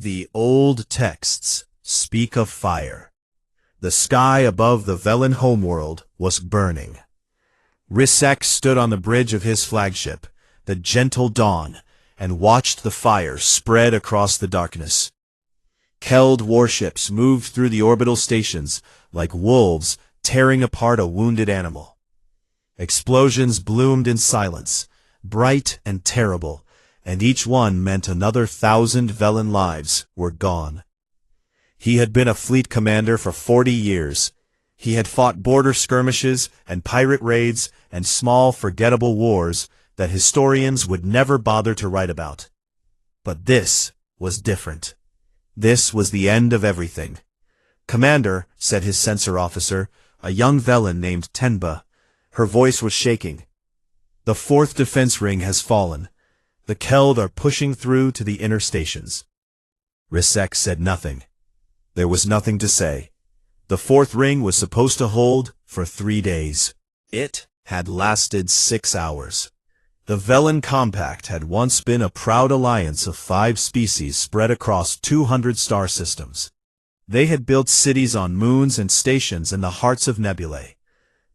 The old texts speak of fire. The sky above the Velen homeworld was burning. Risek stood on the bridge of his flagship, the Gentle Dawn, and watched the fire spread across the darkness. Keld warships moved through the orbital stations like wolves tearing apart a wounded animal. Explosions bloomed in silence, bright and terrible, and each one meant another 1,000 Velen lives were gone. He had been a fleet commander for 40 years. He had fought border skirmishes and pirate raids and small forgettable wars that historians would never bother to write about. But this was different. This was the end of everything. "Commander," said his censor officer, a young Velen named Tenba. Her voice was shaking. "The fourth defense ring has fallen. The Keld are pushing through to the inner stations." Risek said nothing. There was nothing to say. The fourth ring was supposed to hold for 3 days. It had lasted 6 hours. The Velen Compact had once been a proud alliance of 5 species spread across 200 star systems. They had built cities on moons and stations in the hearts of nebulae.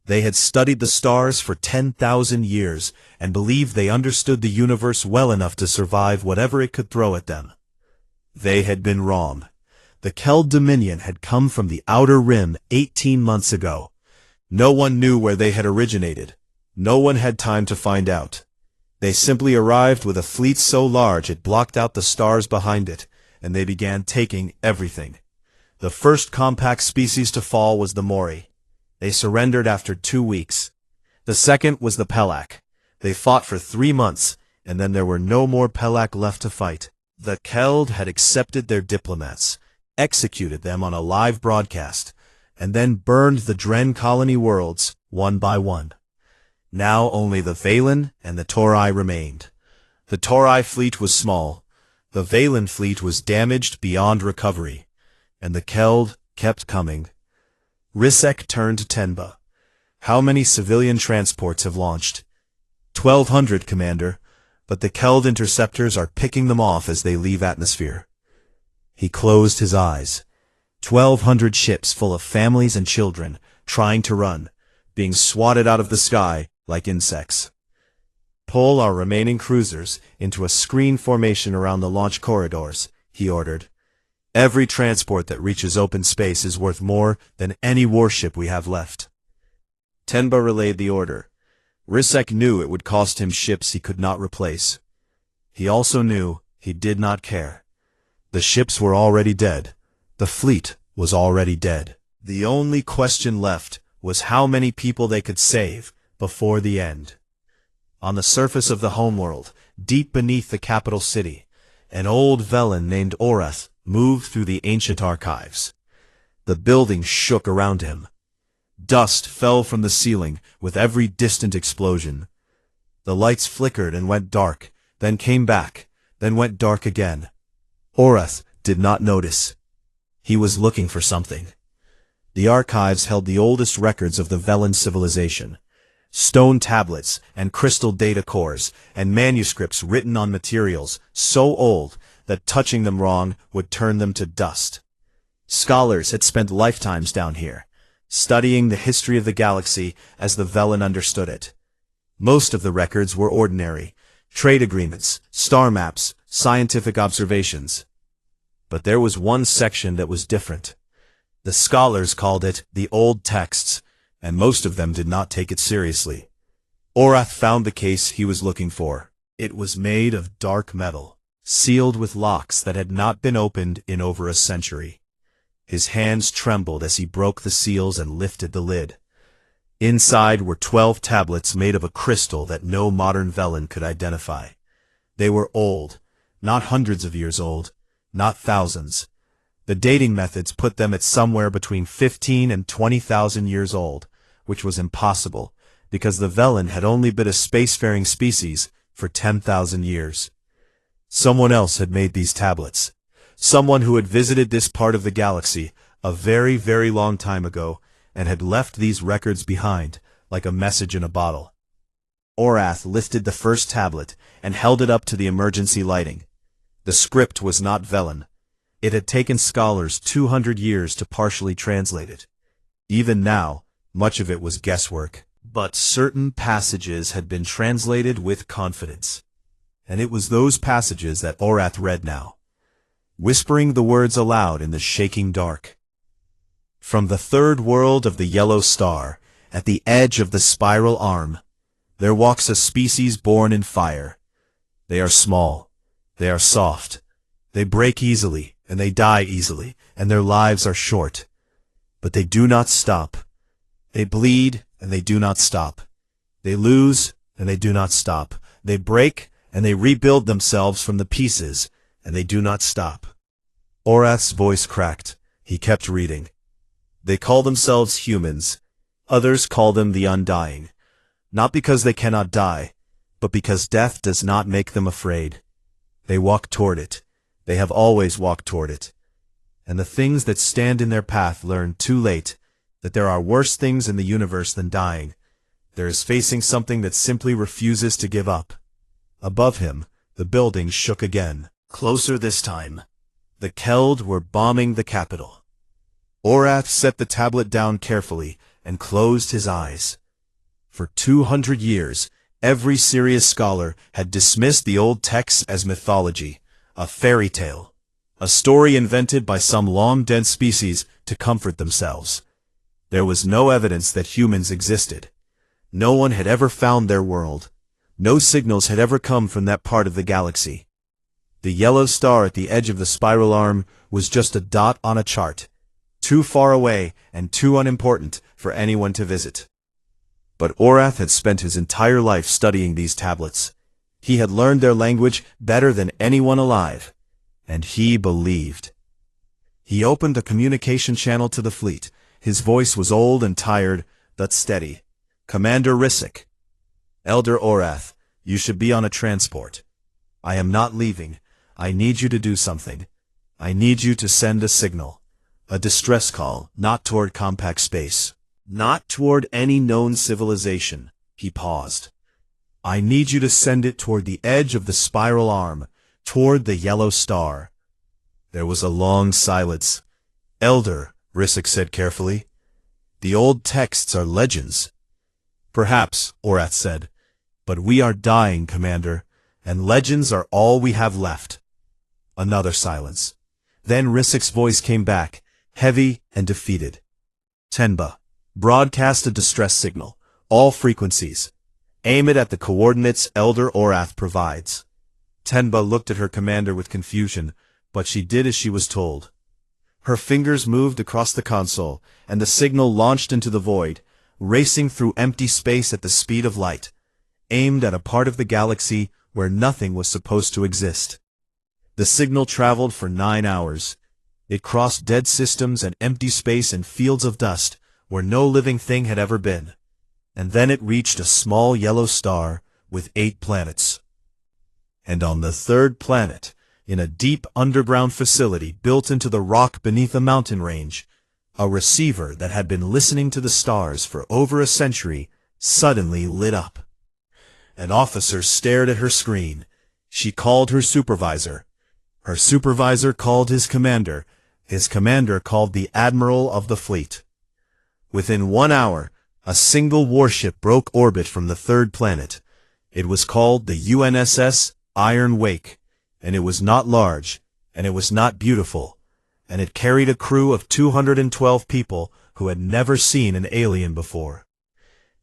They had studied the stars for 10,000 years and believed they understood the universe well enough to survive whatever it could throw at them. They had been wrong. The Keld Dominion had come from the Outer Rim 18 months ago. No one knew where they had originated. No one had time to find out. They simply arrived with a fleet so large it blocked out the stars behind it, and they began taking everything. The first compact species to fall was the Mori. They surrendered after 2 weeks. The second was the Pelak. They fought for 3 months, and then there were no more Pelak left to fight. The Keld had accepted their diplomats, executed them on a live broadcast, and then burned the Dren colony worlds one by one. Now only the Valen and the Tauri remained. The Tauri fleet was small. The Valen fleet was damaged beyond recovery, and the Keld kept coming. Risek turned to Tenba. "How many civilian transports have launched?" 1,200, Commander, but the Keld interceptors are picking them off as they leave atmosphere. He closed his eyes. 1,200 ships full of families and children, trying to run, being swatted out of the sky like insects. "Pull our remaining cruisers into a screen formation around the launch corridors," he ordered. "Every transport that reaches open space is worth more than any warship we have left." Tenba relayed the order. Risek knew it would cost him ships he could not replace. He also knew he did not care. The ships were already dead. The fleet was already dead. The only question left was how many people they could save before the end. On the surface of the homeworld, deep beneath the capital city, an old Velen named Orath moved through the ancient archives. The building shook around him. Dust fell from the ceiling with every distant explosion. The lights flickered and went dark, then came back, then went dark again. Orath did not notice. He was looking for something. The archives held the oldest records of the Velen civilization. Stone tablets and crystal data cores and manuscripts written on materials so old that touching them wrong would turn them to dust. Scholars had spent lifetimes down here, studying the history of the galaxy as the Velen understood it. Most of the records were ordinary: trade agreements, star maps, scientific observations. But there was one section that was different. The scholars called it the old texts, and most of them did not take it seriously. Orath found the case he was looking for. It was made of dark metal, sealed with locks that had not been opened in over a century. His hands trembled as he broke the seals and lifted the lid. Inside were 12 tablets made of a crystal that no modern Velen could identify. They were old, not hundreds of years old, not thousands. The dating methods put them at somewhere between 15 and 20,000 years old, which was impossible, because the Velen had only been a spacefaring species for 10,000 years. Someone else had made these tablets. Someone who had visited this part of the galaxy a very, very long time ago and had left these records behind, like a message in a bottle. Orath lifted the first tablet and held it up to the emergency lighting. The script was not Velen. It had taken scholars 200 years to partially translate it. Even now, much of it was guesswork, but certain passages had been translated with confidence. And it was those passages that Orath read now, whispering the words aloud in the shaking dark. From the third world of the yellow star, at the edge of the spiral arm, there walks a species born in fire. They are small, they are soft, they break easily, and they die easily, and their lives are short. But they do not stop. They bleed, and they do not stop. They lose, and they do not stop. They break, and they rebuild themselves from the pieces, and they do not stop. Orath's voice cracked. He kept reading. They call themselves humans. Others call them the undying. Not because they cannot die, but because death does not make them afraid. They walk toward it. They have always walked toward it. And the things that stand in their path learn too late that there are worse things in the universe than dying. There is facing something that simply refuses to give up. Above him, the building shook again. Closer this time. The Keld were bombing the capital. Orath set the tablet down carefully and closed his eyes. For 200 years, every serious scholar had dismissed the old texts as mythology, a fairy tale, a story invented by some long-dead species to comfort themselves. There was no evidence that humans existed. No one had ever found their world. No signals had ever come from that part of the galaxy. The yellow star at the edge of the spiral arm was just a dot on a chart, too far away and too unimportant for anyone to visit. But Orath had spent his entire life studying these tablets. He had learned their language better than anyone alive, and he believed. He opened a communication channel to the fleet. His voice was old and tired, but steady. "Commander Risic. Elder Orath, you should be on a transport. I am not leaving. I need you to do something. I need you to send a signal. A distress call, not toward compact space. Not toward any known civilization." He paused. "I need you to send it toward the edge of the spiral arm, toward the yellow star." There was a long silence. "Elder," Risic said carefully, "the old texts are legends." "Perhaps," Orath said, "but we are dying, Commander, and legends are all we have left." Another silence. Then Risic's voice came back, heavy and defeated. "Tenba, broadcast a distress signal, all frequencies. Aim it at the coordinates Elder Orath provides." Tenba looked at her commander with confusion, but she did as she was told. Her fingers moved across the console, and the signal launched into the void, racing through empty space at the speed of light, aimed at a part of the galaxy where nothing was supposed to exist. The signal traveled for 9 hours. It crossed dead systems and empty space and fields of dust where no living thing had ever been. And then it reached a small yellow star with 8 planets. And on the 3rd planet, in a deep underground facility built into the rock beneath a mountain range, a receiver that had been listening to the stars for over a century suddenly lit up. An officer stared at her screen. She called her supervisor. Her supervisor called his commander. His commander called the admiral of the fleet. Within 1 hour, a single warship broke orbit from the 3rd planet. It was called the UNSS Iron Wake, and it was not large, and it was not beautiful, and it carried a crew of 212 people who had never seen an alien before.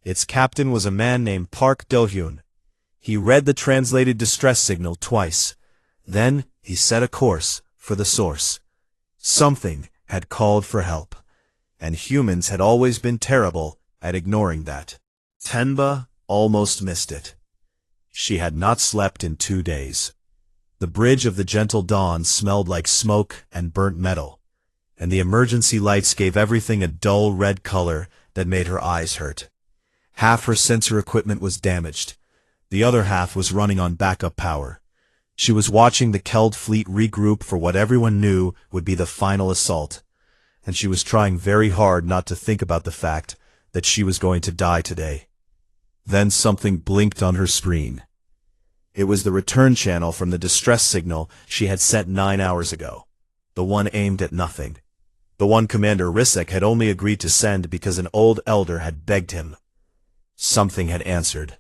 Its captain was a man named Park Do-hyun. He read the translated distress signal twice. Then he set a course for the source. Something had called for help, and humans had always been terrible at ignoring that. Tenba almost missed it. She had not slept in 2 days. The bridge of the gentle dawn smelled like smoke and burnt metal, and the emergency lights gave everything a dull red color that made her eyes hurt. Half her sensor equipment was damaged. The other half was running on backup power. She was watching the Keld fleet regroup for what everyone knew would be the final assault, and she was trying very hard not to think about the fact that she was going to die today. Then something blinked on her screen. It was the return channel from the distress signal she had sent 9 hours ago. The one aimed at nothing. The one Commander Rissek had only agreed to send because an old elder had begged him. Something had answered.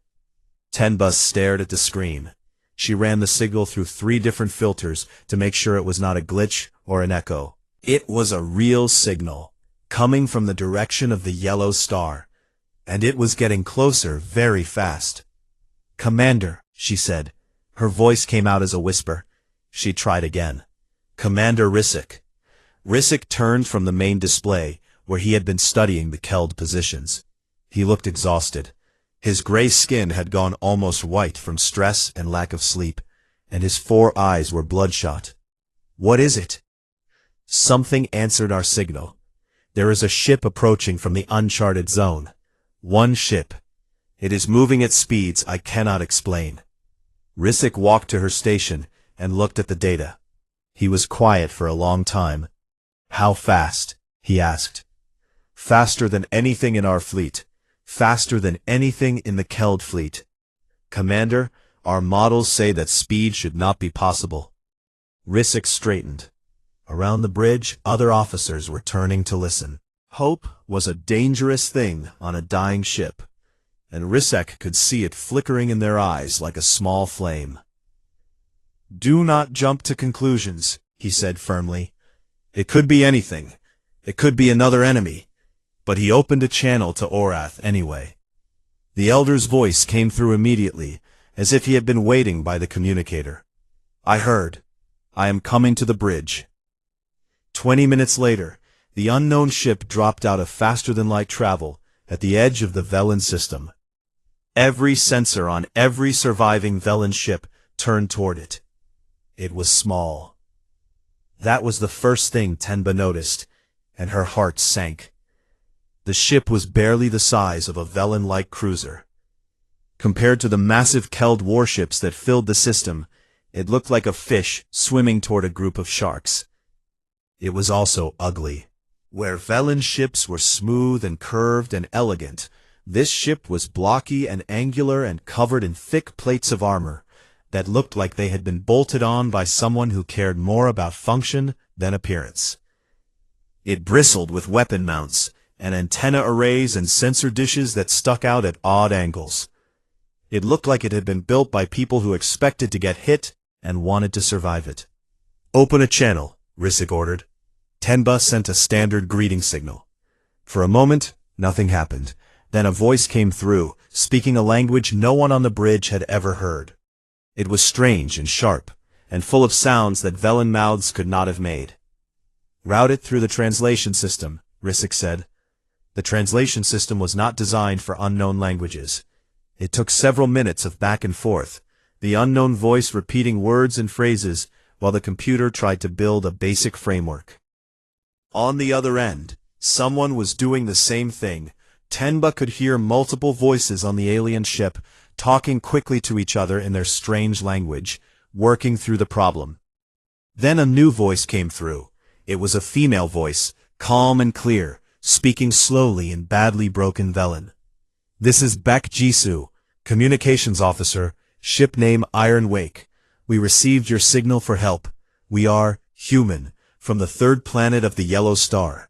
Tenba stared at the screen. She ran the signal through 3 different filters to make sure it was not a glitch or an echo. It was a real signal, coming from the direction of the yellow star, and it was getting closer very fast. "Commander," she said. Her voice came out as a whisper. She tried again. "Commander Rissek." Rissek turned from the main display, where he had been studying the Keld positions. He looked exhausted. His gray skin had gone almost white from stress and lack of sleep, and his 4 eyes were bloodshot. "What is it?" "Something answered our signal. There is a ship approaching from the uncharted zone. 1 ship. It is moving at speeds I cannot explain." Rissek walked to her station and looked at the data. He was quiet for a long time. "How fast?" he asked. "Faster than anything in our fleet. Faster than anything in the Keld fleet. Commander, our models say that speed should not be possible." Rissek straightened. Around the bridge, other officers were turning to listen. Hope was a dangerous thing on a dying ship, and Rissek could see it flickering in their eyes like a small flame. "Do not jump to conclusions," he said firmly. "It could be anything. It could be another enemy." But he opened a channel to Orath anyway. The elder's voice came through immediately, as if he had been waiting by the communicator. "I heard. I am coming to the bridge." 20 minutes later, the unknown ship dropped out of faster-than-light travel at the edge of the Velen system. Every sensor on every surviving Velen ship turned toward it. It was small. That was the first thing Tenba noticed, and her heart sank. The ship was barely the size of a Velen-like cruiser. Compared to the massive Keld warships that filled the system, it looked like a fish swimming toward a group of sharks. It was also ugly. Where Velen ships were smooth and curved and elegant, this ship was blocky and angular and covered in thick plates of armor that looked like they had been bolted on by someone who cared more about function than appearance. It bristled with weapon mounts, and antenna arrays and sensor dishes that stuck out at odd angles. It looked like it had been built by people who expected to get hit and wanted to survive it. "Open a channel," Rissek ordered. Tenba sent a standard greeting signal. For a moment, nothing happened. Then a voice came through, speaking a language no one on the bridge had ever heard. It was strange and sharp, and full of sounds that Velen mouths could not have made. "Route it through the translation system," Rissek said. The translation system was not designed for unknown languages. It took several minutes of back and forth, the unknown voice repeating words and phrases while the computer tried to build a basic framework. On the other end, someone was doing the same thing. Tenba could hear multiple voices on the alien ship, talking quickly to each other in their strange language, working through the problem. Then a new voice came through. It was a female voice, calm and clear, speaking slowly in badly broken Velen. "This is Bek Jisoo, Communications Officer, ship name Iron Wake. We received your signal for help. We are human, from the 3rd planet of the Yellow Star."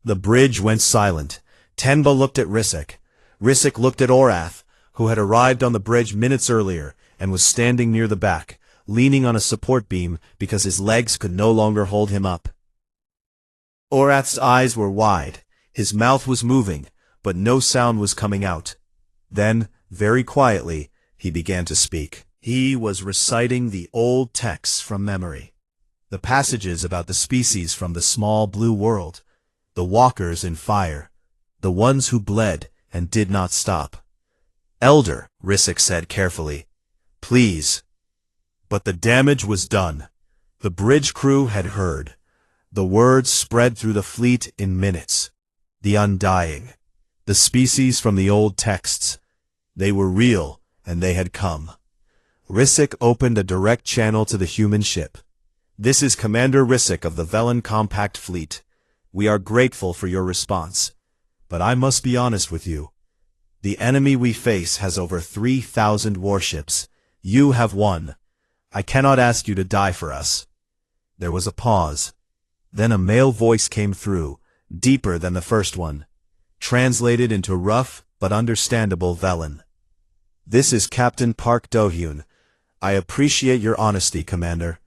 The bridge went silent. Tenba looked at Rissek. Rissek looked at Orath, who had arrived on the bridge minutes earlier and was standing near the back, leaning on a support beam because his legs could no longer hold him up. Orath's eyes were wide, his mouth was moving, but no sound was coming out. Then, very quietly, he began to speak. He was reciting the old texts from memory. The passages about the species from the small blue world, the walkers in fire, the ones who bled and did not stop. "Elder," Rissek said carefully, "please." But the damage was done. The bridge crew had heard. The words spread through the fleet in minutes. The undying. The species from the old texts. They were real, and they had come. Rissek opened a direct channel to the human ship. "This is Commander Rissek of the Velen Compact Fleet. We are grateful for your response. But I must be honest with you. The enemy we face has over 3,000 warships. You have one. I cannot ask you to die for us." There was a pause. Then a male voice came through, deeper than the first one, translated into rough but understandable Velen. "This is Captain Park Do-hyun. I appreciate your honesty, Commander.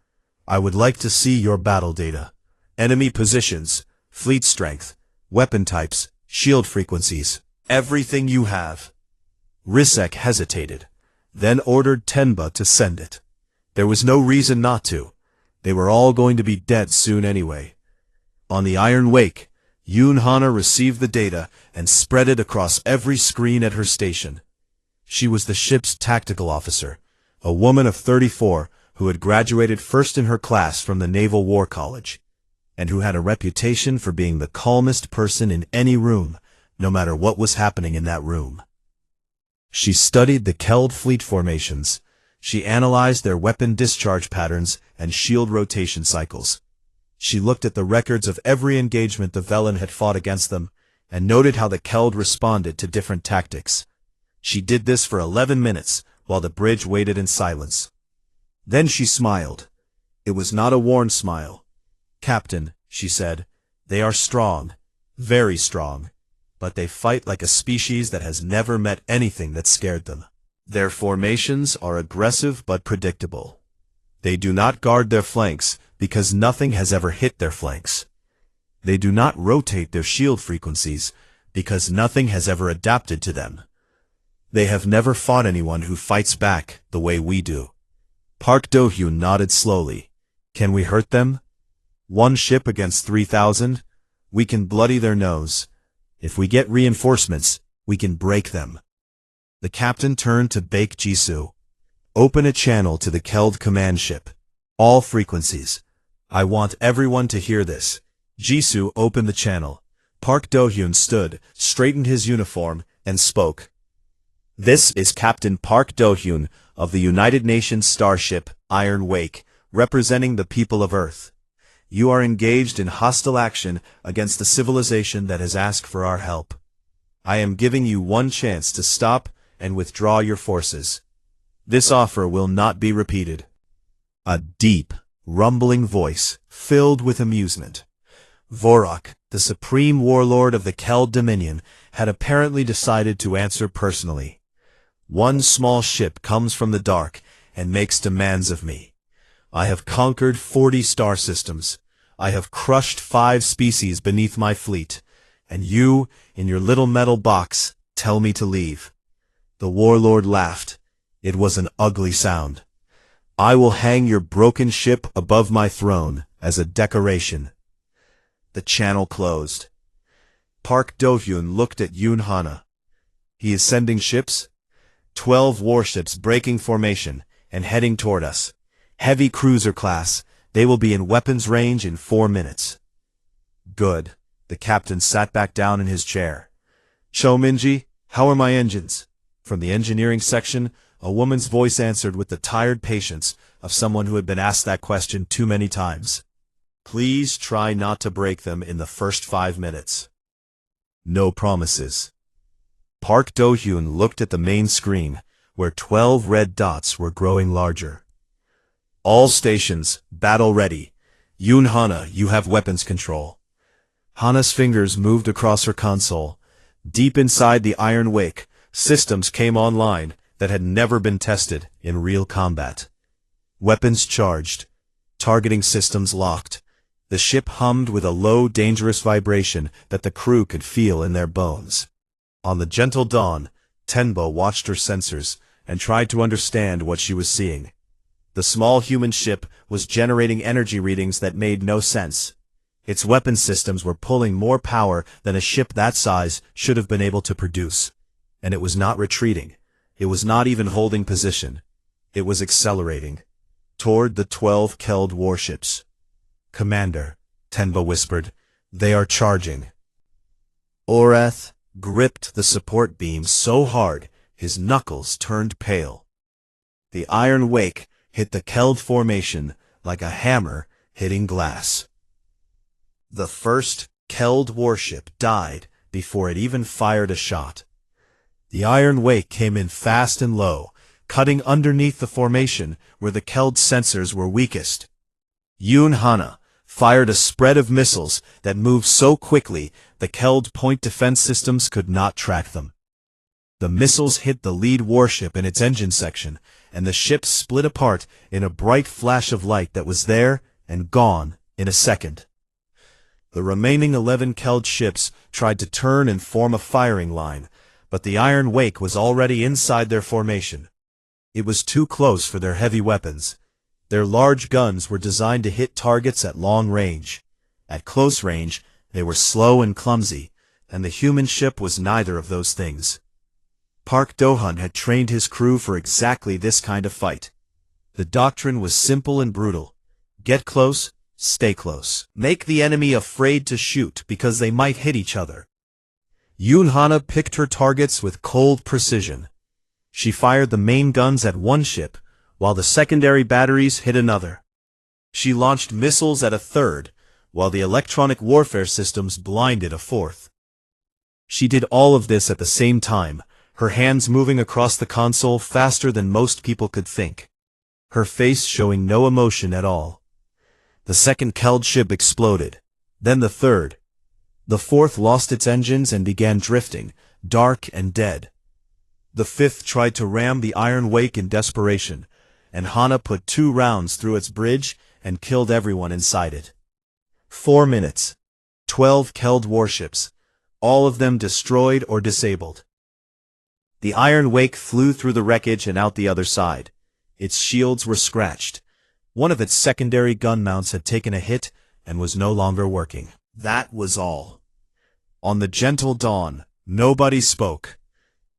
I would like to see your battle data. Enemy positions, fleet strength, weapon types, shield frequencies, everything you have." Risek hesitated, then ordered Tenba to send it. There was no reason not to. They were all going to be dead soon anyway. On the Iron Wake, Yoon Hana received the data and spread it across every screen at her station. She was the ship's tactical officer, a woman of 34 who had graduated first in her class from the Naval War College, and who had a reputation for being the calmest person in any room, no matter what was happening in that room. She studied the Keld fleet formations. She analyzed their weapon discharge patterns and shield rotation cycles. She looked at the records of every engagement the Velen had fought against them, and noted how the Keld responded to different tactics. She did this for 11 minutes, while the bridge waited in silence. Then she smiled. It was not a worn smile. "Captain," she said, "they are strong, very strong, but they fight like a species that has never met anything that scared them. Their formations are aggressive but predictable. They do not guard their flanks because nothing has ever hit their flanks. They do not rotate their shield frequencies because nothing has ever adapted to them. They have never fought anyone who fights back the way we do." Park Do-hyun nodded slowly. "Can we hurt them? One ship against 3,000? We can bloody their nose. If we get reinforcements, we can break them." The captain turned to Baek Jisoo. "Open a channel to the Keld command ship. All frequencies. I want everyone to hear this." Jisoo opened the channel. Park Do-hyun stood, straightened his uniform, and spoke. "This is Captain Park Do-hyun of the United Nations starship Iron Wake, representing the people of Earth. You are engaged in hostile action against a civilization that has asked for our help. I am giving you one chance to stop and withdraw your forces. This offer will not be repeated." A deep, rumbling voice filled with amusement. Vorok, the supreme warlord of the Keld Dominion, had apparently decided to answer personally. "One small ship comes from the dark and makes demands of me. I have conquered 40 star systems. I have crushed 5 species beneath my fleet, and you, in your little metal box, tell me to leave." The warlord laughed. It was an ugly sound. "I will hang your broken ship above my throne as a decoration." The channel closed. Park Do-hyun looked at Yoon Hana. "He is sending ships? 12 warships breaking formation and heading toward us. Heavy cruiser class. They will be in weapons range in 4 minutes." "Good." The captain sat back down in his chair. "Cho Minji, how are my engines?" From the engineering section, a woman's voice answered with the tired patience of someone who had been asked that question too many times. "Please try not to break them in the first 5 minutes." No promises. Park Do-hyun looked at the main screen, where 12 red dots were growing larger. "All stations, battle ready. Yoon Hana, you have weapons control." Hana's fingers moved across her console. Deep inside the Iron Wake, systems came online that had never been tested in real combat. Weapons charged. Targeting systems locked. The ship hummed with a low, dangerous vibration that the crew could feel in their bones. On the gentle dawn, Tenbo watched her sensors and tried to understand what she was seeing. The small human ship was generating energy readings that made no sense. Its weapon systems were pulling more power than a ship that size should have been able to produce. And it was not retreating. It was not even holding position. It was accelerating toward the 12 Keld warships. "Commander," Tenba whispered, "they are charging." Orath gripped the support beam so hard his knuckles turned pale. The Iron Wake hit the Keld formation like a hammer hitting glass. The first Keld warship died before it even fired a shot. The Iron Wake came in fast and low, cutting underneath the formation where the Keld sensors were weakest. Yoon Hana, fired a spread of missiles that moved so quickly the Keld point defense systems could not track them. The missiles hit the lead warship in its engine section, and the ship split apart in a bright flash of light that was there and gone in a second. The remaining 11 Keld ships tried to turn and form a firing line, but the Iron Wake was already inside their formation. It was too close for their heavy weapons. Their large guns were designed to hit targets at long range. At close range, they were slow and clumsy, and the human ship was neither of those things. Park Do-hyun had trained his crew for exactly this kind of fight. The doctrine was simple and brutal. Get close, stay close. Make the enemy afraid to shoot because they might hit each other. Yoon Hana picked her targets with cold precision. She fired the main guns at one ship, while the secondary batteries hit another. She launched missiles at a third, while the electronic warfare systems blinded a fourth. She did all of this at the same time, her hands moving across the console faster than most people could think. Her face showing no emotion at all. The second Keld ship exploded, then the third. The fourth lost its engines and began drifting, dark and dead. The fifth tried to ram the Iron Wake in desperation, and Hana put 2 rounds through its bridge and killed everyone inside it. 4 minutes. 12 Keld warships, all of them destroyed or disabled. The Iron Wake flew through the wreckage and out the other side. Its shields were scratched. One of its secondary gun mounts had taken a hit and was no longer working. That was all. On the gentle dawn, nobody spoke.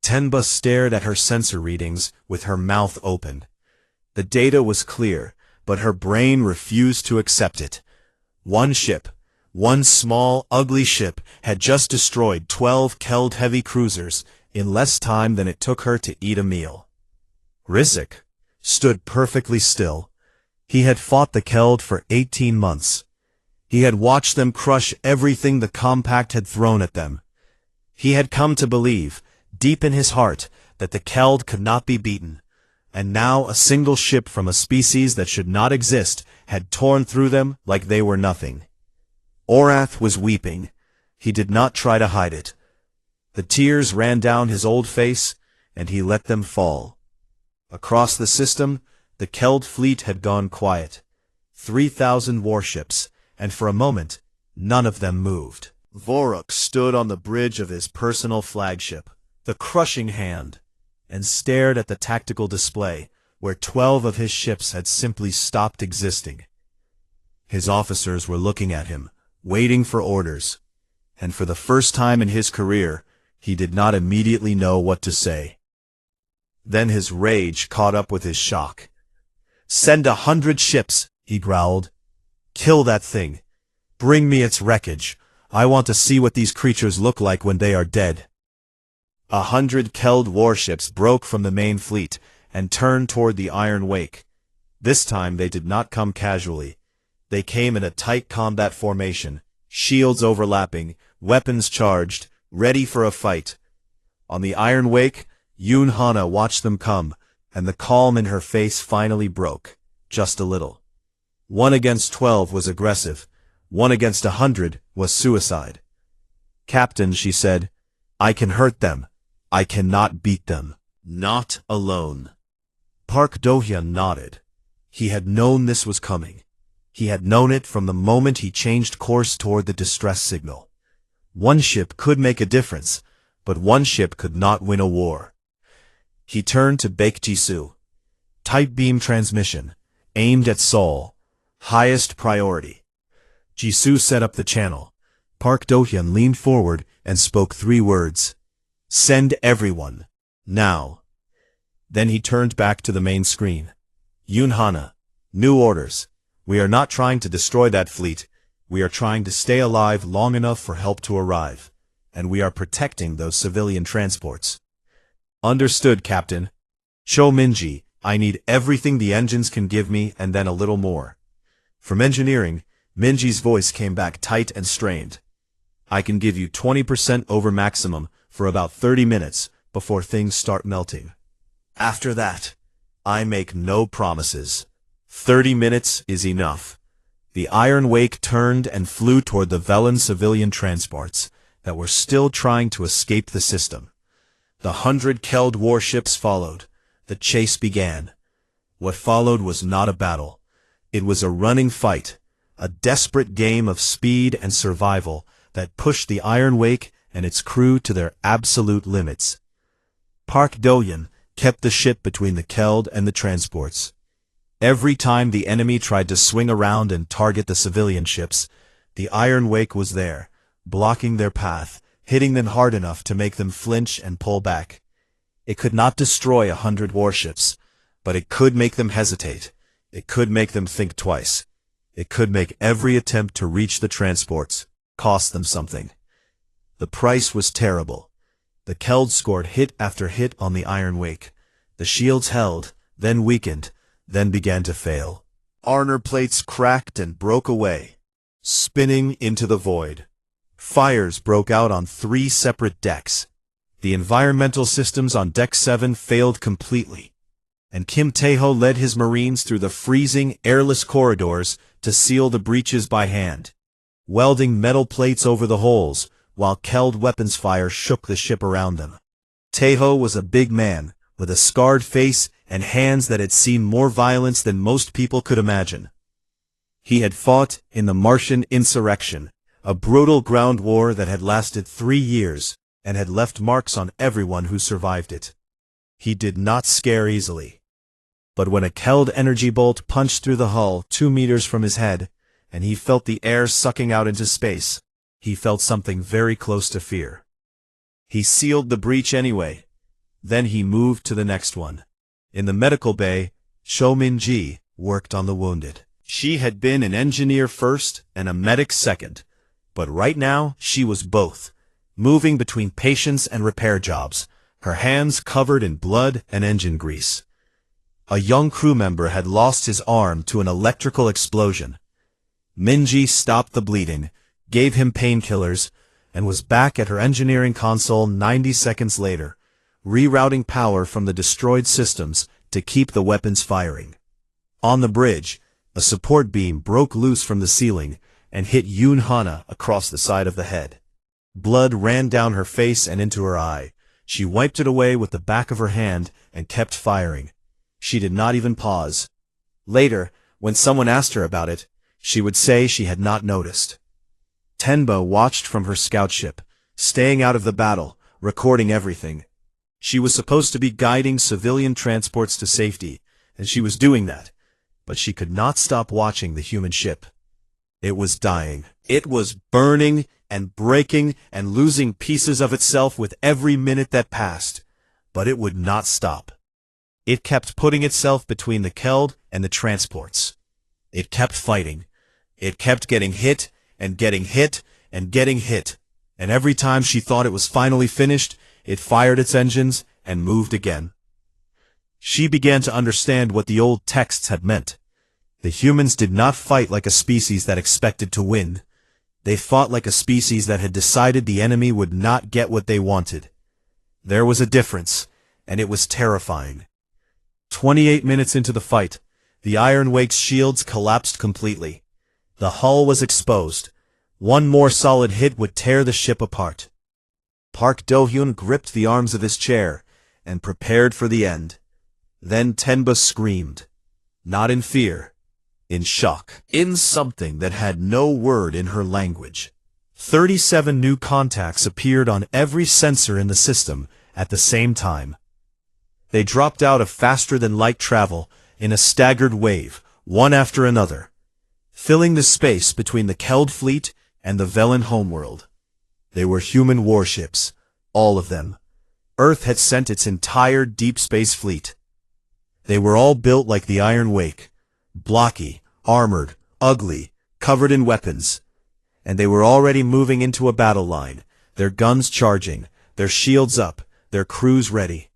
Tenba stared at her sensor readings with her mouth open. The data was clear, but her brain refused to accept it. One ship, one small, ugly ship, had just destroyed 12 Keld heavy cruisers in less time than it took her to eat a meal. Rizek stood perfectly still. He had fought the Keld for 18 months. He had watched them crush everything the Compact had thrown at them. He had come to believe, deep in his heart, that the Keld could not be beaten. And now a single ship from a species that should not exist had torn through them like they were nothing. Orath was weeping. He did not try to hide it. The tears ran down his old face, and he let them fall. Across the system, the Keld fleet had gone quiet. 3,000 warships, and for a moment, none of them moved. Voruk stood on the bridge of his personal flagship, the Crushing Hand, and stared at the tactical display, where 12 of his ships had simply stopped existing. His officers were looking at him, waiting for orders, and for the first time in his career, he did not immediately know what to say. Then his rage caught up with his shock. "Send 100 ships," he growled. "Kill that thing. Bring me its wreckage. I want to see what these creatures look like when they are dead." 100 Keld warships broke from the main fleet and turned toward the Iron Wake. This time they did not come casually. They came in a tight combat formation, shields overlapping, weapons charged, ready for a fight. On the Iron Wake, Yoon Hana watched them come, and the calm in her face finally broke, just a little. 1 against 12 was aggressive. 1 against 100 was suicide. "Captain," she said, "I can hurt them. I cannot beat them. Not alone." Park Do-hyun nodded. He had known this was coming. He had known it from the moment he changed course toward the distress signal. One ship could make a difference, but one ship could not win a war. He turned to Baek Jisoo. Tight beam transmission, aimed at Seoul. Highest priority. Jisoo set up the channel. Park Do-hyun leaned forward and spoke 3 words. "Send everyone. Now." Then he turned back to the main screen. "Yoon Hana, new orders. We are not trying to destroy that fleet. We are trying to stay alive long enough for help to arrive. And we are protecting those civilian transports." "Understood, Captain." "Cho Minji, I need everything the engines can give me and then a little more." From engineering, Minji's voice came back tight and strained. "I can give you 20% over maximum for about 30 minutes before things start melting. After that, I make no promises. 30 minutes is enough. The Iron Wake turned and flew toward the Velen civilian transports that were still trying to escape the system. The 100 Keld warships followed. The chase began. What followed was not a battle. It was a running fight, a desperate game of speed and survival that pushed the Iron Wake and its crew to their absolute limits. Park Do-hyun kept the ship between the Keld and the transports. Every time the enemy tried to swing around and target the civilian ships, the Iron Wake was there, blocking their path, hitting them hard enough to make them flinch and pull back. It could not destroy 100 warships, but it could make them hesitate. It could make them think twice. It could make every attempt to reach the transports cost them something. The price was terrible. The Keld scored hit after hit on the Iron Wake. The shields held, then weakened, then began to fail. Armor plates cracked and broke away, spinning into the void. Fires broke out on 3 separate decks. The environmental systems on Deck 7 failed completely, and Kim Tae-ho led his Marines through the freezing, airless corridors to seal the breaches by hand, welding metal plates over the holes, while Keld weapons fire shook the ship around them. Tae-ho was a big man, with a scarred face and hands that had seen more violence than most people could imagine. He had fought in the Martian insurrection, a brutal ground war that had lasted 3 years and had left marks on everyone who survived it. He did not scare easily. But when a Keld energy bolt punched through the hull 2 meters from his head, and he felt the air sucking out into space, he felt something very close to fear. He sealed the breach anyway. Then he moved to the next one. In the medical bay, Cho Min-ji worked on the wounded. She had been an engineer first and a medic second, but right now she was both, moving between patients and repair jobs, her hands covered in blood and engine grease. A young crew member had lost his arm to an electrical explosion. Min-ji stopped the bleeding, gave him painkillers, and was back at her engineering console 90 seconds later, rerouting power from the destroyed systems to keep the weapons firing. On the bridge, a support beam broke loose from the ceiling and hit Yoon Hana across the side of the head. Blood ran down her face and into her eye. She wiped it away with the back of her hand and kept firing. She did not even pause. Later, when someone asked her about it, she would say she had not noticed. Tenba watched from her scout ship, staying out of the battle, recording everything. She was supposed to be guiding civilian transports to safety, and she was doing that, but she could not stop watching the human ship. It was dying. It was burning and breaking and losing pieces of itself with every minute that passed, but it would not stop. It kept putting itself between the Keld and the transports. It kept fighting. It kept getting hit and getting hit and getting hit, and every time she thought it was finally finished, it fired its engines and moved again. She began to understand what the old texts had meant. The humans did not fight like a species that expected to win. They fought like a species that had decided the enemy would not get what they wanted. There was a difference, and it was terrifying. 28 minutes into the fight, the Iron Wake's shields collapsed completely. The hull was exposed. One more solid hit would tear the ship apart. Park Do-hyun gripped the arms of his chair and prepared for the end. Then Tenba screamed, not in fear, in shock, in something that had no word in her language. 37 new contacts appeared on every sensor in the system at the same time. They dropped out of faster-than-light travel in a staggered wave, one after another, filling the space between the Keld fleet and the Velen homeworld. They were human warships, all of them. Earth had sent its entire deep space fleet. They were all built like the Iron Wake, blocky, armored, ugly, covered in weapons. And they were already moving into a battle line, their guns charging, their shields up, their crews ready.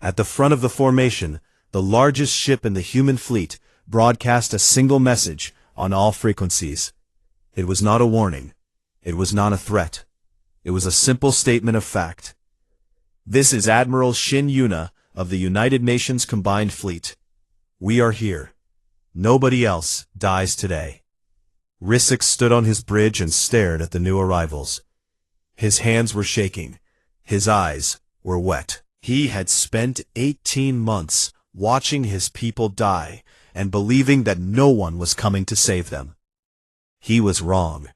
At the front of the formation, the largest ship in the human fleet broadcast a single message on all frequencies. It was not a warning. It was not a threat. It was a simple statement of fact. This is Admiral Shin Yuna of the United Nations Combined Fleet. We are here. Nobody else dies today. Risek stood on his bridge and stared at the new arrivals. His hands were shaking. His eyes were wet. He had spent 18 months watching his people die and believing that no one was coming to save them. He was wrong.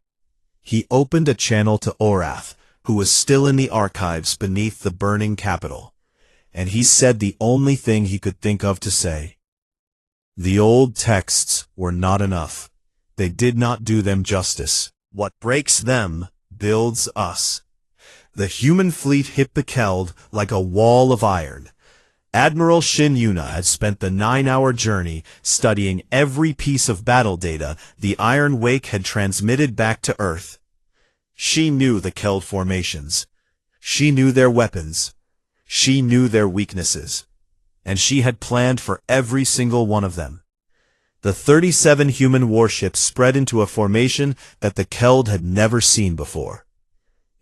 He opened a channel to Orath, who was still in the archives beneath the burning capital, and he said the only thing he could think of to say. The old texts were not enough. They did not do them justice. What breaks them builds us. The human fleet hit the Keld like a wall of iron. Admiral Shin Yuna had spent the 9-hour journey studying every piece of battle data the Iron Wake had transmitted back to Earth. She knew the Keld formations. She knew their weapons. She knew their weaknesses. And she had planned for every single one of them. The 37 human warships spread into a formation that the Keld had never seen before.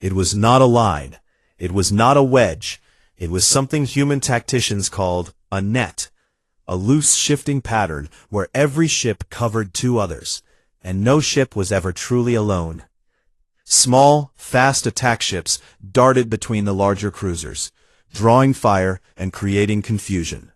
It was not a line. It was not a wedge. It was something human tacticians called a net, a loose shifting pattern where every ship covered 2 others, and no ship was ever truly alone. Small, fast attack ships darted between the larger cruisers, drawing fire and creating confusion.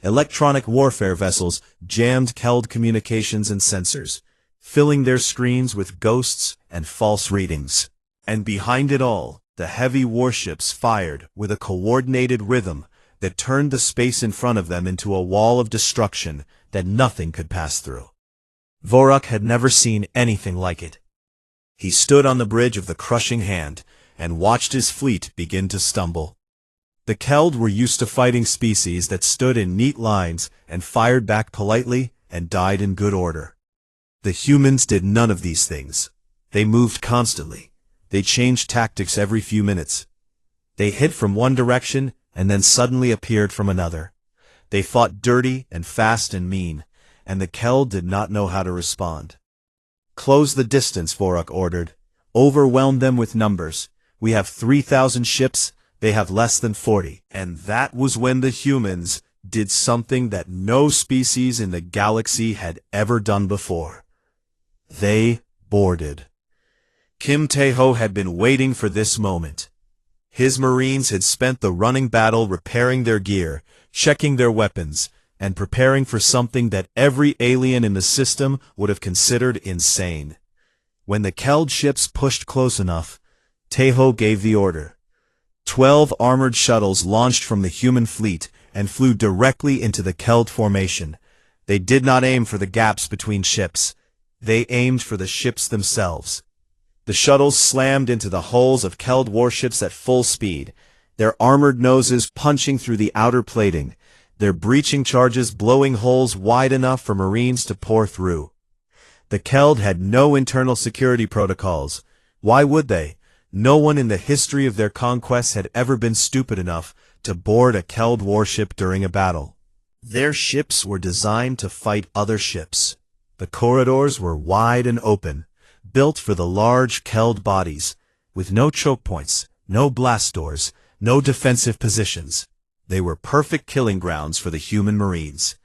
Electronic warfare vessels jammed Keld communications and sensors, filling their screens with ghosts and false readings. And behind it all, the heavy warships fired with a coordinated rhythm that turned the space in front of them into a wall of destruction that nothing could pass through. Vorak had never seen anything like it. He stood on the bridge of the crushing hand and watched his fleet begin to stumble. The Keld were used to fighting species that stood in neat lines and fired back politely and died in good order. The humans did none of these things. They moved constantly. They changed tactics every few minutes. They hit from one direction and then suddenly appeared from another. They fought dirty and fast and mean, and the Keld did not know how to respond. Close the distance, Vorak ordered. Overwhelm them with numbers. We have 3,000 ships, they have less than 40. And that was when the humans did something that no species in the galaxy had ever done before. They boarded. Kim Tae-ho had been waiting for this moment. His Marines had spent the running battle repairing their gear, checking their weapons, and preparing for something that every alien in the system would have considered insane. When the Keld ships pushed close enough, Tae-ho gave the order. 12 armored shuttles launched from the human fleet and flew directly into the Keld formation. They did not aim for the gaps between ships. They aimed for the ships themselves. The shuttles slammed into the hulls of Keld warships at full speed, their armored noses punching through the outer plating, their breaching charges blowing holes wide enough for Marines to pour through. The Keld had no internal security protocols. Why would they? No one in the history of their conquests had ever been stupid enough to board a Keld warship during a battle. Their ships were designed to fight other ships. The corridors were wide and open, built for the large Keld bodies, with no choke points, no blast doors, no defensive positions. They were perfect killing grounds for the human Marines.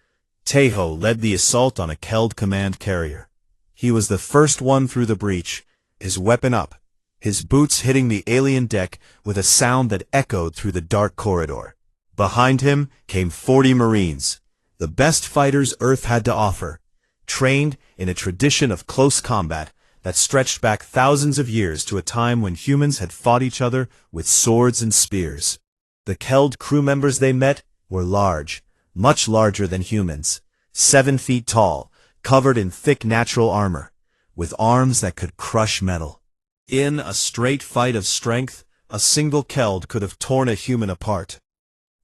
Tae-ho led the assault on a Keld command carrier. He was the first one through the breach, his weapon up, his boots hitting the alien deck with a sound that echoed through the dark corridor. Behind him came 40 Marines, the best fighters Earth had to offer, trained in a tradition of close combat that stretched back thousands of years to a time when humans had fought each other with swords and spears. The Keld crew members they met were large, much larger than humans, 7 feet tall, covered in thick natural armor, with arms that could crush metal. In a straight fight of strength, a single Keld could have torn a human apart.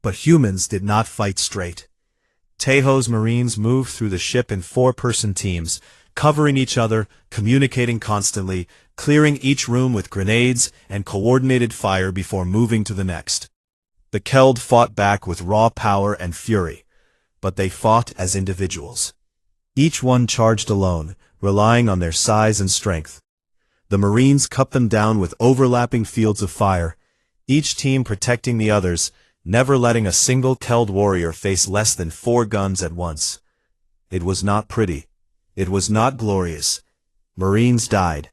But humans did not fight straight. Tae-ho's Marines moved through the ship in 4-person teams, covering each other, communicating constantly, clearing each room with grenades and coordinated fire before moving to the next. The Keld fought back with raw power and fury, but they fought as individuals. Each one charged alone, relying on their size and strength. The Marines cut them down with overlapping fields of fire, each team protecting the others, never letting a single Keld warrior face less than 4 guns at once. It was not pretty. It was not glorious. Marines died.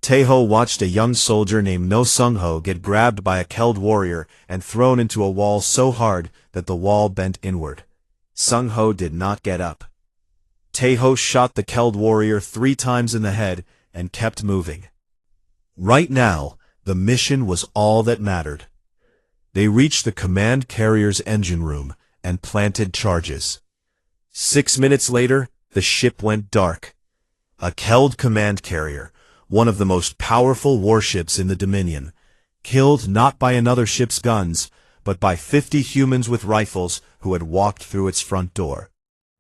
Taeho watched a young soldier named No Sung-ho get grabbed by a Keld warrior and thrown into a wall so hard that the wall bent inward. Sung-ho did not get up. Taeho shot the Keld warrior 3 times in the head and kept moving. Right now, the mission was all that mattered. They reached the command carrier's engine room and planted charges. 6 minutes later, the ship went dark. A Keld command carrier, one of the most powerful warships in the Dominion, killed not by another ship's guns, but by 50 humans with rifles who had walked through its front door.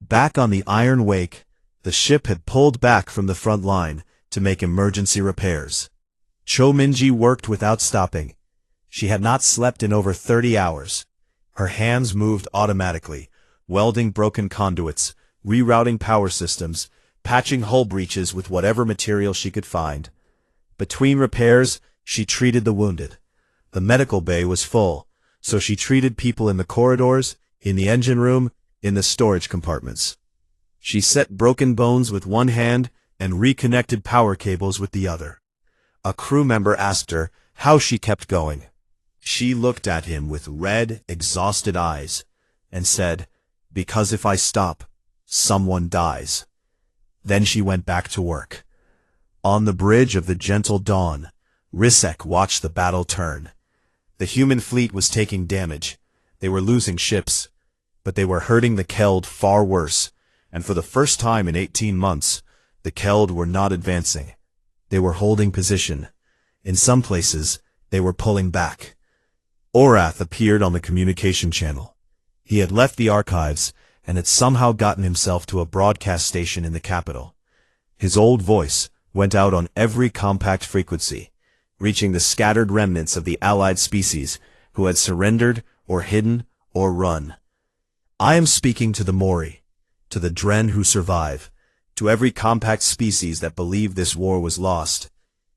Back on the Iron Wake, the ship had pulled back from the front line to make emergency repairs. Cho Minji worked without stopping. She had not slept in over 30 hours. Her hands moved automatically, welding broken conduits, rerouting power systems, patching hull breaches with whatever material she could find. Between repairs, she treated the wounded. The medical bay was full, so she treated people in the corridors, in the engine room, in the storage compartments. She set broken bones with one hand and reconnected power cables with the other. A crew member asked her how she kept going. She looked at him with red, exhausted eyes and said, "Because if I stop, someone dies." Then she went back to work. On the bridge of the Gentle Dawn, Risek watched the battle turn. The human fleet was taking damage. They were losing ships, but they were hurting the Keld far worse, and for the first time in 18 months, the Keld were not advancing. They were holding position. In some places, they were pulling back. Orath appeared on the communication channel. He had left the archives and had somehow gotten himself to a broadcast station in the capital. His old voice went out on every compact frequency, reaching the scattered remnants of the allied species who had surrendered or hidden or run. "I am speaking to the Mori, to the Dren who survive, to every compact species that believe this war was lost.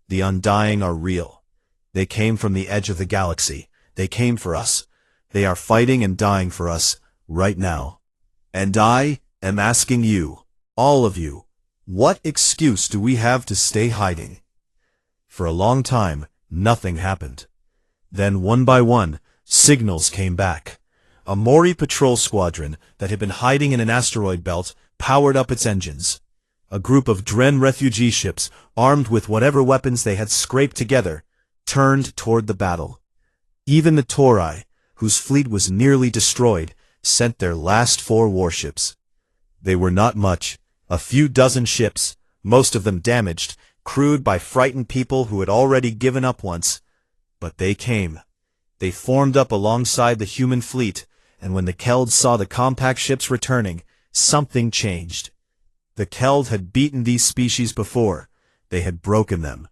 The Undying are real. They came from the edge of the galaxy. They came for us. They are fighting and dying for us right now. And I am asking you, all of you, what excuse do we have to stay hiding?" For a long time, nothing happened. Then, one by one, signals came back. A Mori patrol squadron that had been hiding in an asteroid belt powered up its engines. A group of Dren refugee ships, armed with whatever weapons they had scraped together, turned toward the battle. Even the Torai, whose fleet was nearly destroyed, sent their last 4 warships. They were not much, a few dozen ships, most of them damaged, crewed by frightened people who had already given up once. But they came. They formed up alongside the human fleet, and when the Keld saw the compact ships returning, something changed. The Keld had beaten these species before. They had broken them.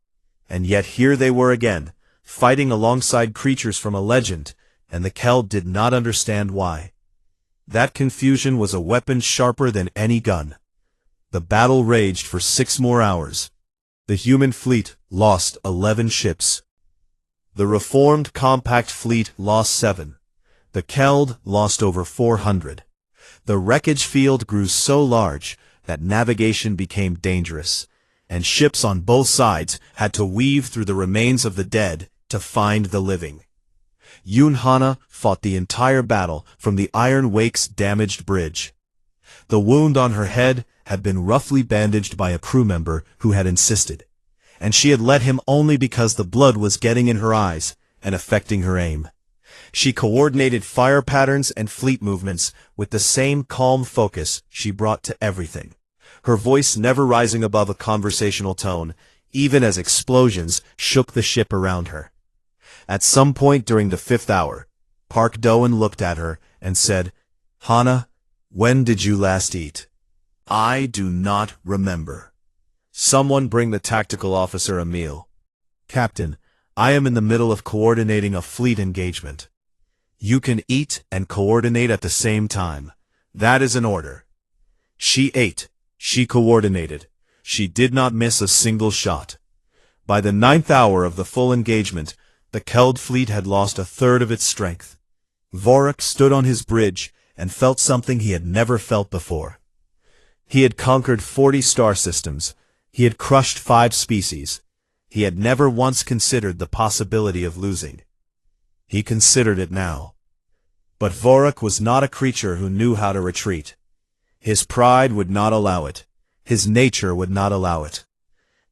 And yet here they were again, fighting alongside creatures from a legend, and the Keld did not understand why. That confusion was a weapon sharper than any gun. The battle raged for 6 more hours. The human fleet lost 11 ships. The reformed compact fleet lost 7. The Keld lost over 400. The wreckage field grew so large that navigation became dangerous, and ships on both sides had to weave through the remains of the dead to find the living. Yoon Hana fought the entire battle from the Iron Wake's damaged bridge. The wound on her head had been roughly bandaged by a crew member who had insisted, and she had let him only because the blood was getting in her eyes and affecting her aim. She coordinated fire patterns and fleet movements with the same calm focus she brought to everything, her voice never rising above a conversational tone, even as explosions shook the ship around her. At some point during the 5th hour, Park Doan looked at her and said, "Hana, when did you last eat?" "I do not remember." "Someone bring the tactical officer a meal." "Captain, I am in the middle of coordinating a fleet engagement." "You can eat and coordinate at the same time. That is an order." She ate. She coordinated. She did not miss a single shot. By the 9th hour of the full engagement, the Keld fleet had lost a third of its strength. Vorik stood on his bridge and felt something he had never felt before. He had conquered 40 star systems. He had crushed 5 species. He had never once considered the possibility of losing. He considered it now. But Vorak was not a creature who knew how to retreat. His pride would not allow it. His nature would not allow it.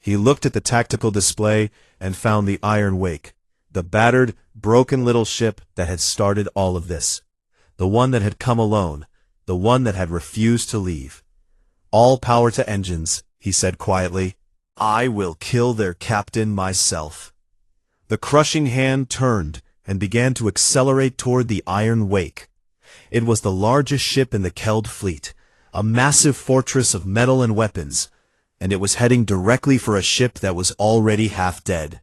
He looked at the tactical display and found the Iron Wake, the battered, broken little ship that had started all of this. The one that had come alone, the one that had refused to leave. "All power to engines," he said quietly. "I will kill their captain myself." The crushing hand turned and began to accelerate toward the Iron Wake. It was the largest ship in the Keld fleet, a massive fortress of metal and weapons, and it was heading directly for a ship that was already half dead.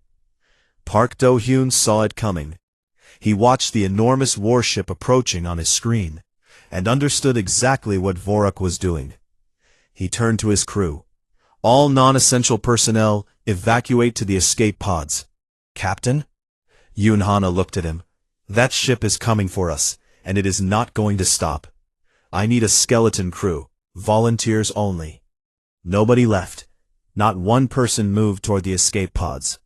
Park Do-hyun saw it coming. He watched the enormous warship approaching on his screen, and understood exactly what Vorak was doing. He turned to his crew. "All non-essential personnel, evacuate to the escape pods." "Captain?" Yoon-hana looked at him. "That ship is coming for us, and it is not going to stop. I need a skeleton crew, volunteers only." Nobody left. Not one person moved toward the escape pods.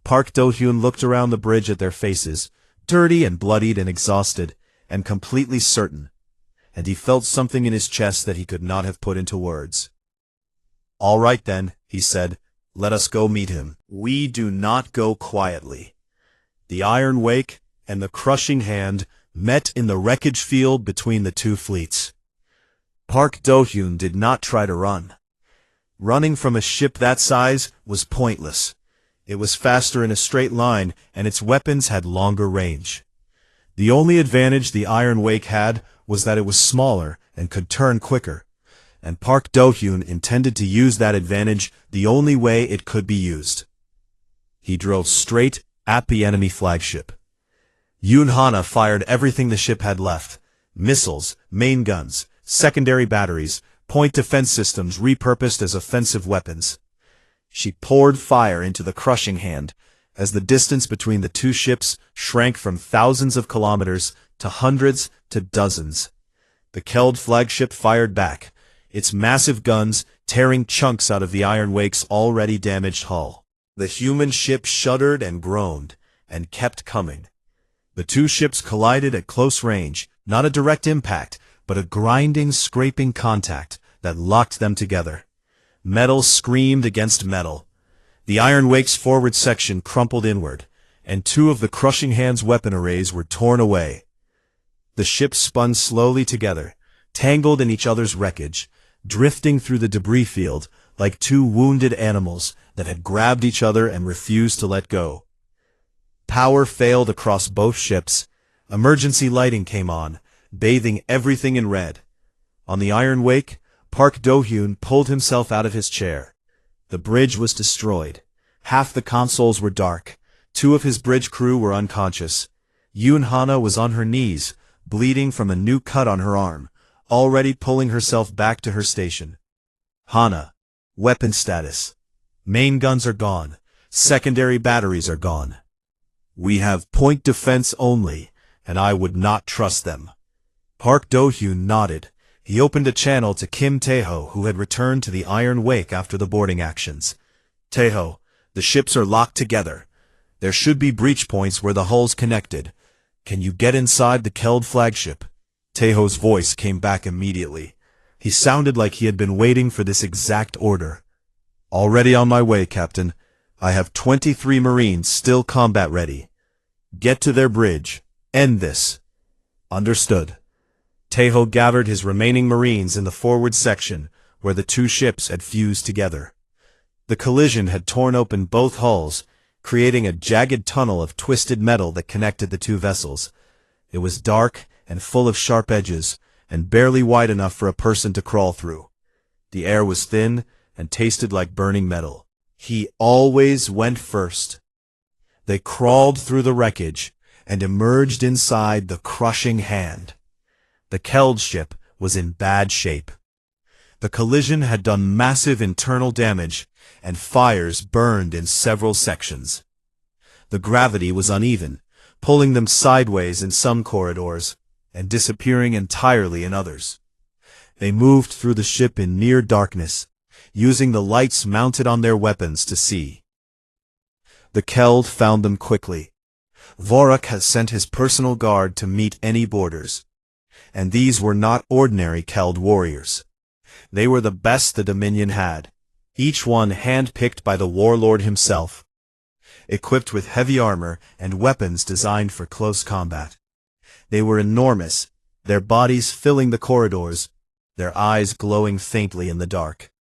Park Do-hyun looked around the bridge at their faces, dirty and bloodied and exhausted, and completely certain. And he felt something in his chest that he could not have put into words. "All right then," he said, "let us go meet him. We do not go quietly." The Iron Wake and the crushing hand met in the wreckage field between the two fleets. Park Do-hyun did not try to run. Running from a ship that size was pointless. It was faster in a straight line, and its weapons had longer range. The only advantage the Iron Wake had was that it was smaller and could turn quicker, and Park Do-hyun intended to use that advantage the only way it could be used. He drove straight at the enemy flagship. Yoon-hana fired everything the ship had left: missiles, main guns, secondary batteries, point defense systems repurposed as offensive weapons. She poured fire into the crushing hand, as the distance between the two ships shrank from thousands of kilometers to hundreds to dozens. The Keld flagship fired back, its massive guns tearing chunks out of the Iron Wake's already damaged hull. The human ship shuddered and groaned, and kept coming. The two ships collided at close range, not a direct impact, but a grinding, scraping contact that locked them together. Metal screamed against metal. The Iron Wake's forward section crumpled inward, and 2 of the crushing hand's weapon arrays were torn away. The ships spun slowly together, tangled in each other's wreckage, drifting through the debris field like 2 wounded animals that had grabbed each other and refused to let go. Power failed across both ships. Emergency lighting came on, bathing everything in red. On the Iron Wake, Park Do-hyun pulled himself out of his chair. The bridge was destroyed. Half the consoles were dark. 2 of his bridge crew were unconscious. Yoon-hana was on her knees, bleeding from a new cut on her arm, already pulling herself back to her station. "Hana, weapon status. Main guns are gone. Secondary batteries are gone. We have point defense only, and I would not trust them." Park Do-hyun nodded. He opened a channel to Kim Tae-ho, who had returned to the Iron Wake after the boarding actions. "Tae-ho, the ships are locked together. There should be breach points where the hulls connected. Can you get inside the Keld flagship?" Tae-ho's voice came back immediately. He sounded like he had been waiting for this exact order. "Already on my way, Captain. I have 23 Marines still combat ready. Get to their bridge. End this." "Understood." Tae-ho gathered his remaining Marines in the forward section, where the two ships had fused together. The collision had torn open both hulls, creating a jagged tunnel of twisted metal that connected the two vessels. It was dark and full of sharp edges, and barely wide enough for a person to crawl through. The air was thin and tasted like burning metal. He always went first. They crawled through the wreckage and emerged inside the crushing hand. The Keld ship was in bad shape. The collision had done massive internal damage, and fires burned in several sections. The gravity was uneven, pulling them sideways in some corridors, and disappearing entirely in others. They moved through the ship in near darkness. using the lights mounted on their weapons to see. The Keld found them quickly. Vorak had sent his personal guard to meet any boarders. And these were not ordinary Keld warriors. They were the best the Dominion had, each one hand-picked by the warlord himself, equipped with heavy armor and weapons designed for close combat. They were enormous, their bodies filling the corridors, their eyes glowing faintly in the dark.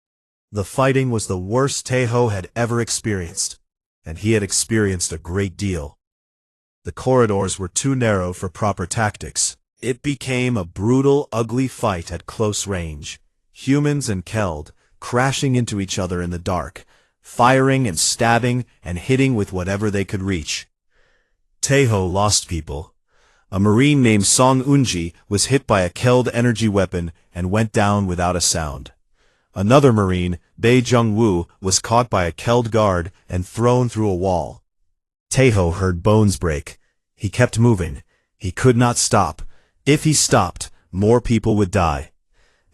The fighting was the worst Tejo had ever experienced, and he had experienced a great deal. The corridors were too narrow for proper tactics. It became a brutal, ugly fight at close range. Humans and Keld, crashing into each other in the dark, firing and stabbing and hitting with whatever they could reach. Tejo lost people. A Marine named Song Unji was hit by a Keld energy weapon and went down without a sound. Another Marine, Bei Jung-woo, was caught by a Keld guard and thrown through a wall. Tejo heard bones break. He kept moving. He could not stop. If he stopped, more people would die.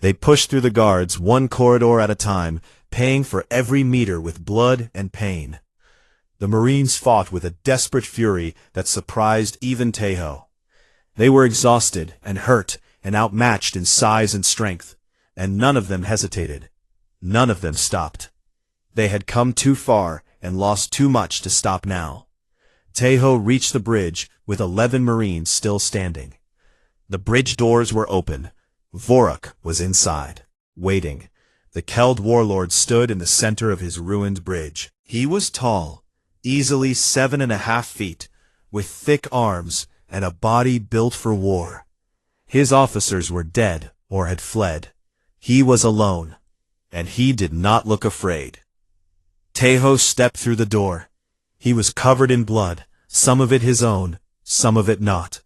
They pushed through the guards one corridor at a time, paying for every meter with blood and pain. The Marines fought with a desperate fury that surprised even Tejo. They were exhausted and hurt and outmatched in size and strength, and none of them hesitated. None of them stopped. They had come too far and lost too much to stop now. Tejo reached the bridge with 11 Marines still standing. The bridge doors were open. Vorak was inside, waiting. The Keld warlord stood in the center of his ruined bridge. He was tall, easily 7.5 feet, with thick arms and a body built for war. His officers were dead or had fled. He was alone, and he did not look afraid. Tejo stepped through the door. He was covered in blood, some of it his own, some of it not.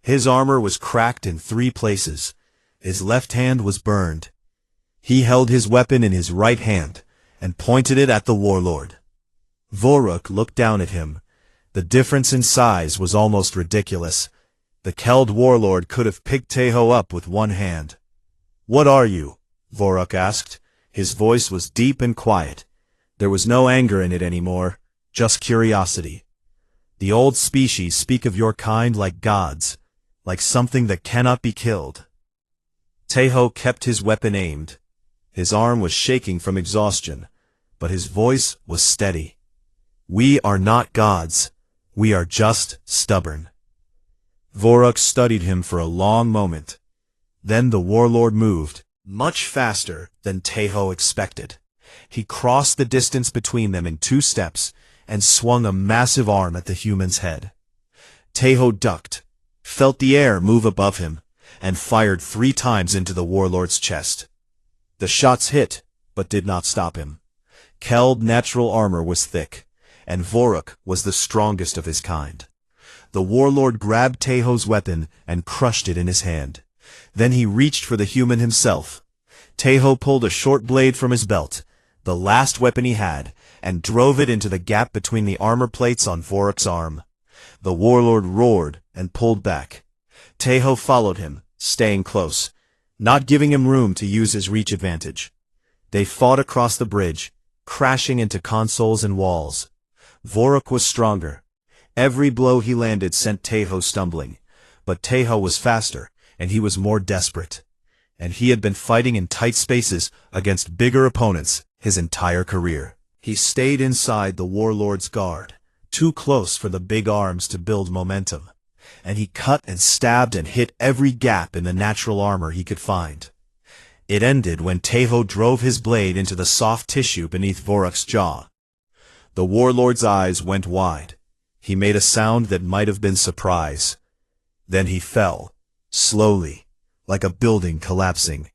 His armor was cracked in 3 places. His left hand was burned. He held his weapon in his right hand and pointed it at the warlord. Vorak looked down at him. The difference in size was almost ridiculous. The Keld warlord could have picked Tejo up with one hand. "What are you?" Vorak asked. His voice was deep and quiet. There was no anger in it anymore, just curiosity. "The old species speak of your kind like gods, like something that cannot be killed." Tejo kept his weapon aimed. His arm was shaking from exhaustion, but his voice was steady. "We are not gods. We are just stubborn." Vorak studied him for a long moment. Then the warlord moved, much faster than Tejo expected. He crossed the distance between them in 2 steps and swung a massive arm at the human's head. Tejo ducked, felt the air move above him, and fired 3 times into the warlord's chest. The shots hit, but did not stop him. Keld natural armor was thick, and Vorak was the strongest of his kind. The warlord grabbed Tejo's weapon and crushed it in his hand. Then he reached for the human himself. Tejo pulled a short blade from his belt, the last weapon he had, and drove it into the gap between the armor plates on Vorak's arm. The warlord roared and pulled back. Tejo followed him, staying close, not giving him room to use his reach advantage. They fought across the bridge, crashing into consoles and walls. Vorak was stronger. Every blow he landed sent Tejo stumbling, but Tejo was faster, and he was more desperate. And he had been fighting in tight spaces against bigger opponents his entire career. He stayed inside the warlord's guard, too close for the big arms to build momentum, and he cut and stabbed and hit every gap in the natural armor he could find. It ended when Tejo drove his blade into the soft tissue beneath Vorak's jaw. The warlord's eyes went wide. He made a sound that might have been surprise. Then he fell, slowly, like a building collapsing,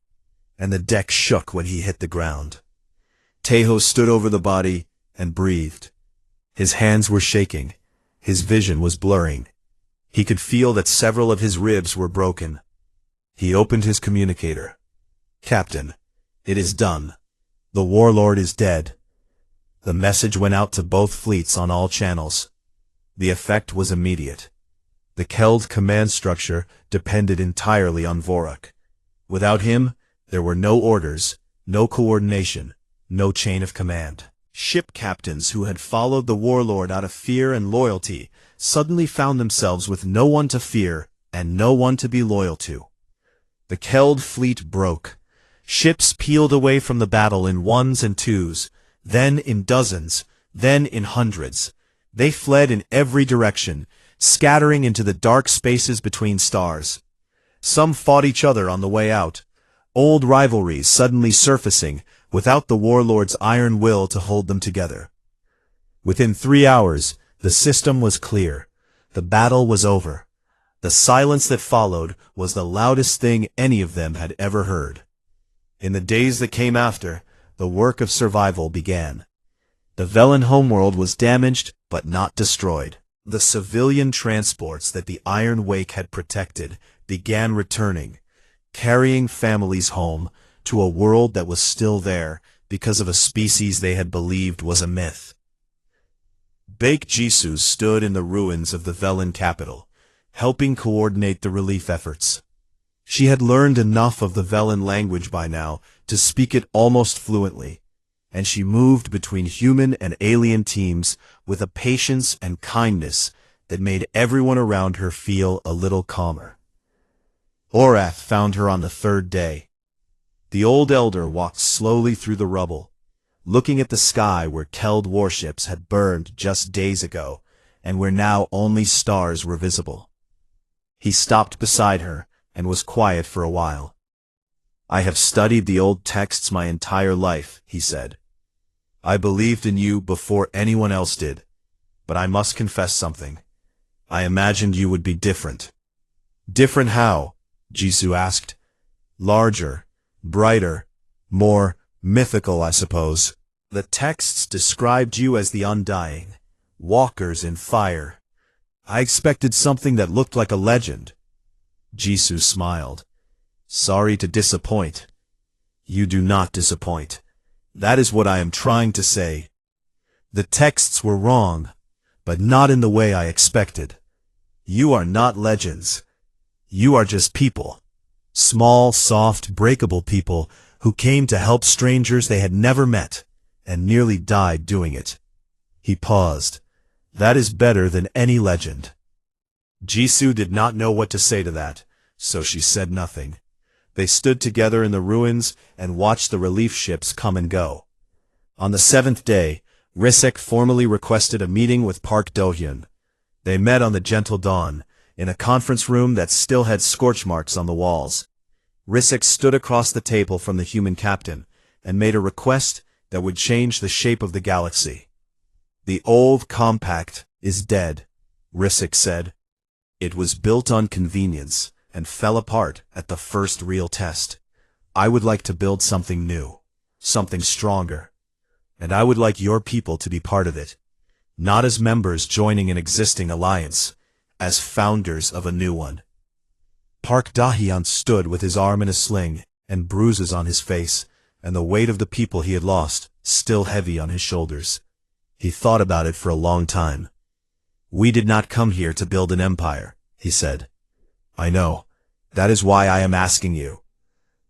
and the deck shook when he hit the ground. Tejo stood over the body and breathed. His hands were shaking. His vision was blurring. He could feel that several of his ribs were broken. He opened his communicator. "Captain, it is done. The warlord is dead." The message went out to both fleets on all channels. The effect was immediate. The Keld command structure depended entirely on Vorak. Without him, there were no orders, no coordination, no chain of command. Ship captains who had followed the warlord out of fear and loyalty suddenly found themselves with no one to fear and no one to be loyal to. The Keld fleet broke. Ships peeled away from the battle in ones and twos, then in dozens, then in hundreds. They fled in every direction, scattering into the dark spaces between stars. Some fought each other on the way out, old rivalries suddenly surfacing without the warlord's iron will to hold them together. Within 3 hours, the system was clear. The battle was over. The silence that followed was the loudest thing any of them had ever heard. In the days that came after, the work of survival began. The Velen homeworld was damaged, but not destroyed. The civilian transports that the Iron Wake had protected began returning, carrying families home to a world that was still there because of a species they had believed was a myth. Bake Jisoo stood in the ruins of the Velen capital, helping coordinate the relief efforts. She had learned enough of the Velen language by now to speak it almost fluently, and she moved between human and alien teams with a patience and kindness that made everyone around her feel a little calmer. Orath found her on the 3rd day. The old elder walked slowly through the rubble, looking at the sky where Keld warships had burned just days ago and where now only stars were visible. He stopped beside her and was quiet for a while. "I have studied the old texts my entire life," he said. "I believed in you before anyone else did, but I must confess something. I imagined you would be different." "Different how?" Jisoo asked. "Larger, brighter, more mythical, I suppose. The texts described you as the Undying, walkers in fire. I expected something that looked like a legend." Jisoo smiled. "Sorry to disappoint." "You do not disappoint. That is what I am trying to say. The texts were wrong, but not in the way I expected. You are not legends. You are just people. Small, soft, breakable people who came to help strangers they had never met and nearly died doing it." He paused. "That is better than any legend." Jisoo did not know what to say to that, so she said nothing. They stood together in the ruins and watched the relief ships come and go. On the 7th day, Risek formally requested a meeting with Park Do-hyun. They met on the gentle dawn, in a conference room that still had scorch marks on the walls. Risek stood across the table from the human captain and made a request that would change the shape of the galaxy. "The old compact is dead," Risek said. "It was built on convenience and fell apart at the first real test. I would like to build something new, something stronger. And I would like your people to be part of it, not as members joining an existing alliance, as founders of a new one." Park Do-hyun stood with his arm in a sling and bruises on his face, and the weight of the people he had lost still heavy on his shoulders. He thought about it for a long time. "We did not come here to build an empire," he said. "I know. That is why I am asking you."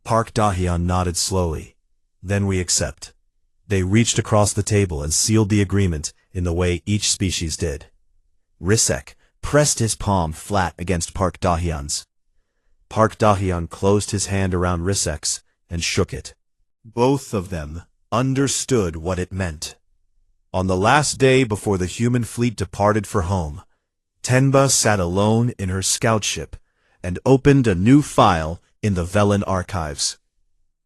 Park Do-hyun nodded slowly. "Then we accept." They reached across the table and sealed the agreement in the way each species did. Risek pressed his palm flat against Park Do-hyun's. Park Do-hyun closed his hand around Risek's and shook it. Both of them understood what it meant. On the last day before the human fleet departed for home, Tenba sat alone in her scout ship and opened a new file in the Velen archives.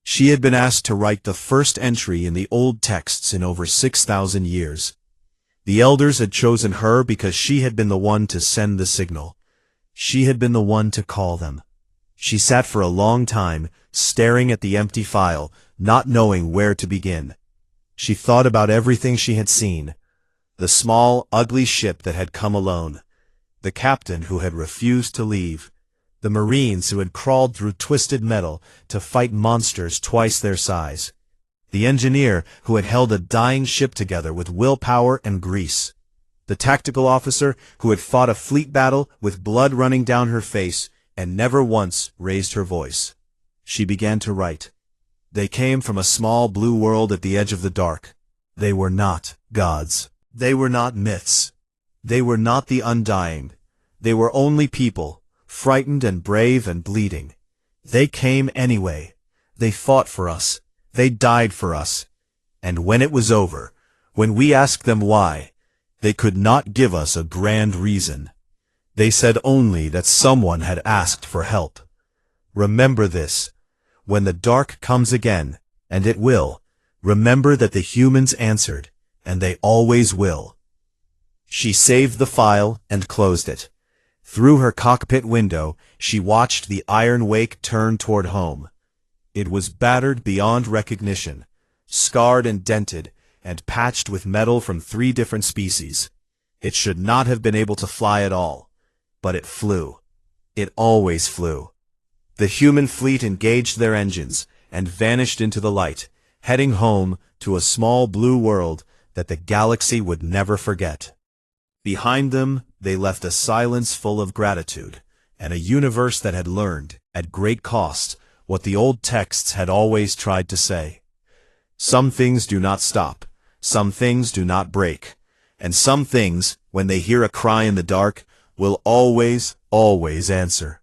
She had been asked to write the first entry in the old texts in over 6,000 years. The elders had chosen her because she had been the one to send the signal. She had been the one to call them. She sat for a long time, staring at the empty file, not knowing where to begin. She thought about everything she had seen. The small, ugly ship that had come alone. The captain who had refused to leave. The Marines who had crawled through twisted metal to fight monsters twice their size. The engineer who had held a dying ship together with willpower and grease. The tactical officer who had fought a fleet battle with blood running down her face and never once raised her voice. She began to write. They came from a small blue world at the edge of the dark. They were not gods. They were not myths. They were not the undying. They were only people, frightened and brave and bleeding. They came anyway. They fought for us. They died for us. And when it was over, when we asked them why, they could not give us a grand reason. They said only that someone had asked for help. Remember this. When the dark comes again, and it will, remember that the humans answered, and they always will. She saved the file and closed it. Through her cockpit window, she watched the iron wake turn toward home. It was battered beyond recognition, scarred and dented, and patched with metal from 3 different species. It should not have been able to fly at all. But it flew. It always flew. The human fleet engaged their engines and vanished into the light, heading home to a small blue world that the galaxy would never forget. Behind them, they left a silence full of gratitude, and a universe that had learned, at great cost, what the old texts had always tried to say. Some things do not stop, some things do not break, and some things, when they hear a cry in the dark, will always, always answer.